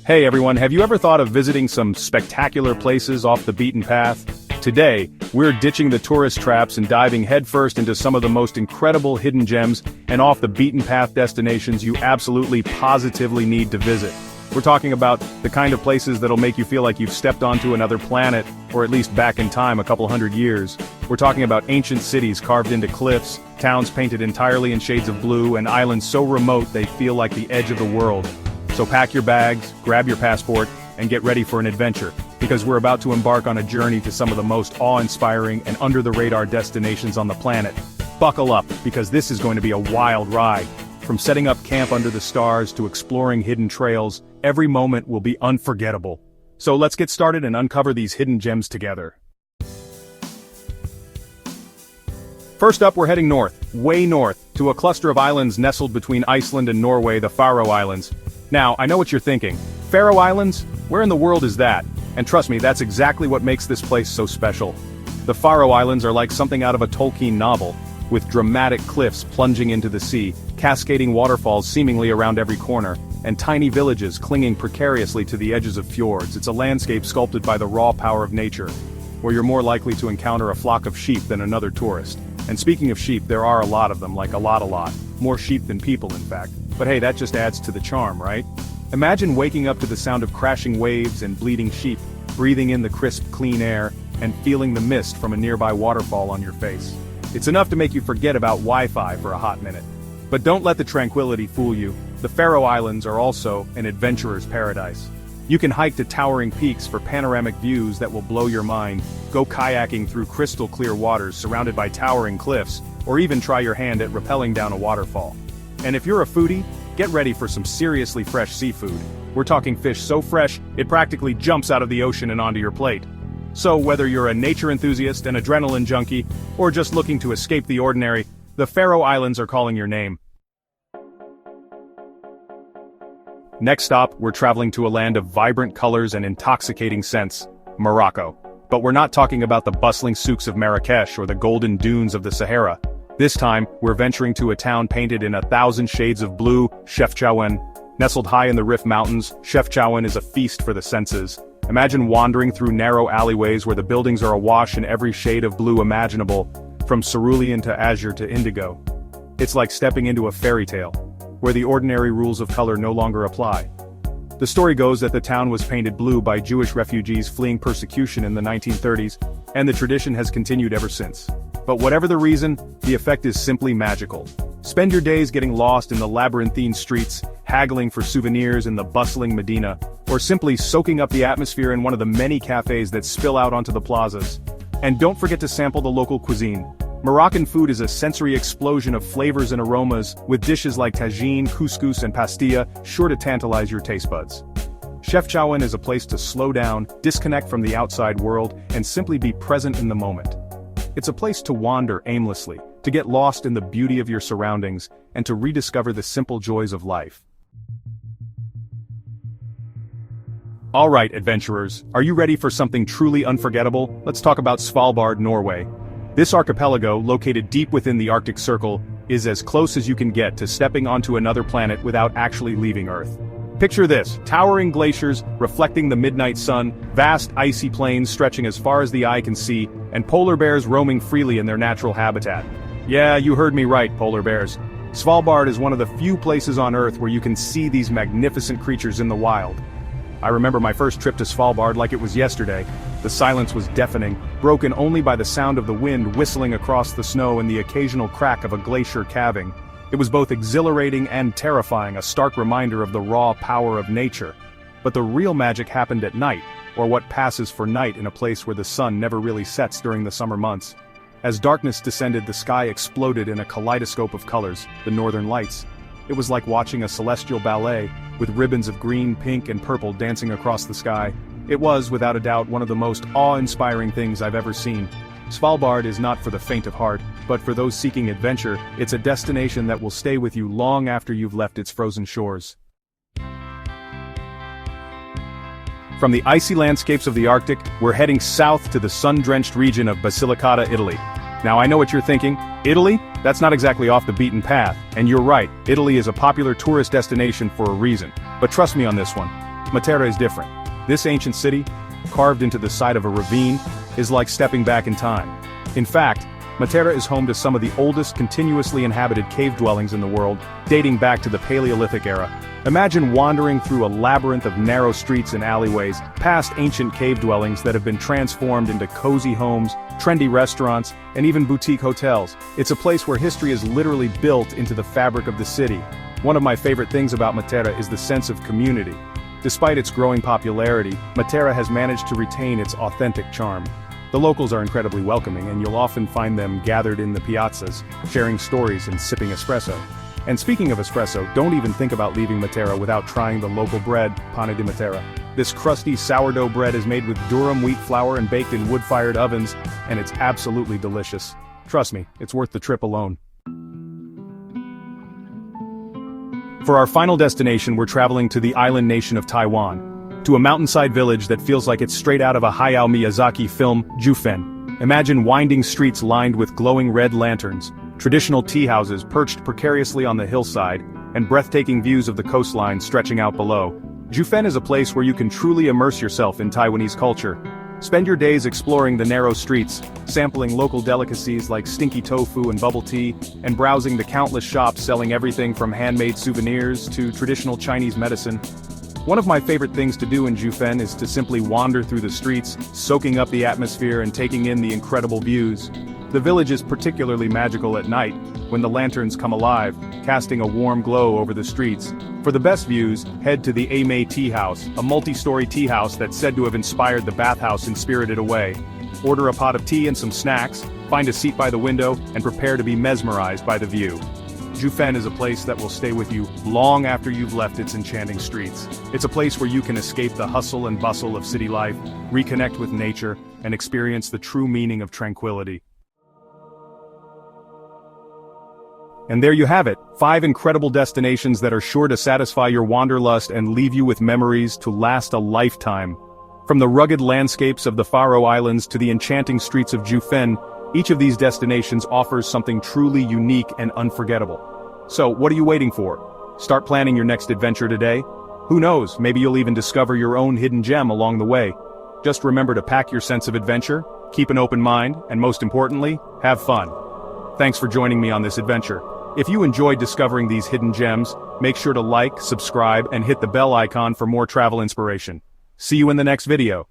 Hey everyone, have you ever thought of visiting some spectacular places off the beaten path? Today, we're ditching the tourist traps and diving headfirst into some of the most incredible hidden gems and off the beaten path destinations you absolutely positively need to visit. We're talking about the kind of places that'll make you feel like you've stepped onto another planet, or at least back in time a couple hundred years. We're talking about ancient cities carved into cliffs, towns painted entirely in shades of blue, and islands so remote they feel like the edge of the world. So pack your bags, grab your passport, and get ready for an adventure, because we're about to embark on a journey to some of the most awe-inspiring and under-the-radar destinations on the planet. Buckle up, because this is going to be a wild ride. From setting up camp under the stars to exploring hidden trails, every moment will be unforgettable. So let's get started and uncover these hidden gems together. First up, we're heading north, way north, to a cluster of islands nestled between Iceland and Norway, the Faroe Islands. Now, I know what you're thinking. Faroe Islands? Where in the world is that? And trust me, that's exactly what makes this place so special. The Faroe Islands are like something out of a Tolkien novel, with dramatic cliffs plunging into the sea, cascading waterfalls seemingly around every corner, and tiny villages clinging precariously to the edges of fjords. It's a landscape sculpted by the raw power of nature, where you're more likely to encounter a flock of sheep than another tourist. And speaking of sheep, there are a lot of them, like a lot. More sheep than people, in fact. But hey, that just adds to the charm, right? Imagine waking up to the sound of crashing waves and bleating sheep, breathing in the crisp, clean air, and feeling the mist from a nearby waterfall on your face. It's enough to make you forget about Wi-Fi for a hot minute. But don't let the tranquility fool you. The Faroe Islands are also an adventurer's paradise. You can hike to towering peaks for panoramic views that will blow your mind, go kayaking through crystal clear waters surrounded by towering cliffs, or even try your hand at rappelling down a waterfall. And if you're a foodie, get ready for some seriously fresh seafood. We're talking fish so fresh, it practically jumps out of the ocean and onto your plate. So whether you're a nature enthusiast, an adrenaline junkie, or just looking to escape the ordinary, the Faroe Islands are calling your name. Next stop, we're traveling to a land of vibrant colors and intoxicating scents, Morocco. But we're not talking about the bustling souks of Marrakesh or the golden dunes of the Sahara. This time, we're venturing to a town painted in 1,000 shades of blue, Chefchaouen. Nestled high in the Rif Mountains, Chefchaouen is a feast for the senses. Imagine wandering through narrow alleyways where the buildings are awash in every shade of blue imaginable, from cerulean to azure to indigo. It's like stepping into a fairy tale, where the ordinary rules of color no longer apply. The story goes that the town was painted blue by Jewish refugees fleeing persecution in the 1930s, and the tradition has continued ever since. But whatever the reason, the effect is simply magical. Spend your days getting lost in the labyrinthine streets, haggling for souvenirs in the bustling Medina, or simply soaking up the atmosphere in one of the many cafes that spill out onto the plazas. And don't forget to sample the local cuisine. Moroccan food is a sensory explosion of flavors and aromas, with dishes like tagine, couscous and pastilla sure to tantalize your taste buds. Chefchaouen is a place to slow down, disconnect from the outside world, and simply be present in the moment. It's a place to wander aimlessly, to get lost in the beauty of your surroundings, and to rediscover the simple joys of life. Alright, adventurers, are you ready for something truly unforgettable? Let's talk about Svalbard, Norway. This archipelago, located deep within the Arctic Circle, is as close as you can get to stepping onto another planet without actually leaving Earth. Picture this, towering glaciers reflecting the midnight sun, vast icy plains stretching as far as the eye can see, and polar bears roaming freely in their natural habitat. Yeah, you heard me right, polar bears. Svalbard is one of the few places on Earth where you can see these magnificent creatures in the wild. I remember my first trip to Svalbard like it was yesterday. The silence was deafening, broken only by the sound of the wind whistling across the snow and the occasional crack of a glacier calving. It was both exhilarating and terrifying, a stark reminder of the raw power of nature. But the real magic happened at night, or what passes for night in a place where the sun never really sets during the summer months. As darkness descended, the sky exploded in a kaleidoscope of colors, the northern lights. It was like watching a celestial ballet, with ribbons of green, pink, and purple dancing across the sky. It was, without a doubt, one of the most awe-inspiring things I've ever seen. Svalbard is not for the faint of heart, but for those seeking adventure, it's a destination that will stay with you long after you've left its frozen shores. From the icy landscapes of the Arctic, we're heading south to the sun-drenched region of Basilicata, Italy. Now I know what you're thinking, Italy? That's not exactly off the beaten path, and you're right, Italy is a popular tourist destination for a reason. But trust me on this one. Matera is different. This ancient city, carved into the side of a ravine, is like stepping back in time. In fact, Matera is home to some of the oldest continuously inhabited cave dwellings in the world, dating back to the Paleolithic era. Imagine wandering through a labyrinth of narrow streets and alleyways, past ancient cave dwellings that have been transformed into cozy homes, trendy restaurants, and even boutique hotels. It's a place where history is literally built into the fabric of the city. One of my favorite things about Matera is the sense of community. Despite its growing popularity, Matera has managed to retain its authentic charm. The locals are incredibly welcoming, and you'll often find them gathered in the piazzas, sharing stories and sipping espresso. And speaking of espresso, don't even think about leaving Matera without trying the local bread, pane di Matera. This crusty sourdough bread is made with durum wheat flour and baked in wood-fired ovens, and it's absolutely delicious. Trust me, it's worth the trip alone. For our final destination, we're traveling to the island nation of Taiwan, to a mountainside village that feels like it's straight out of a Hayao Miyazaki film, Jufen. Imagine winding streets lined with glowing red lanterns, traditional tea houses perched precariously on the hillside, and breathtaking views of the coastline stretching out below. Jufen is a place where you can truly immerse yourself in Taiwanese culture. Spend your days exploring the narrow streets, sampling local delicacies like stinky tofu and bubble tea, and browsing the countless shops selling everything from handmade souvenirs to traditional Chinese medicine. One of my favorite things to do in Jufen is to simply wander through the streets, soaking up the atmosphere and taking in the incredible views. The village is particularly magical at night, when the lanterns come alive, casting a warm glow over the streets. For the best views, head to the Amei Tea House, a multi-story tea house that's said to have inspired the bathhouse in Spirited Away. Order a pot of tea and some snacks, find a seat by the window, and prepare to be mesmerized by the view. Jufen is a place that will stay with you long after you've left its enchanting streets. It's a place where you can escape the hustle and bustle of city life, reconnect with nature, and experience the true meaning of tranquility. And there you have it, 5 incredible destinations that are sure to satisfy your wanderlust and leave you with memories to last a lifetime. From the rugged landscapes of the Faroe Islands to the enchanting streets of Jufen, each of these destinations offers something truly unique and unforgettable. So, what are you waiting for? Start planning your next adventure today. Who knows, maybe you'll even discover your own hidden gem along the way. Just remember to pack your sense of adventure, keep an open mind, and most importantly, have fun. Thanks for joining me on this adventure. If you enjoyed discovering these hidden gems, make sure to like, subscribe, and hit the bell icon for more travel inspiration. See you in the next video.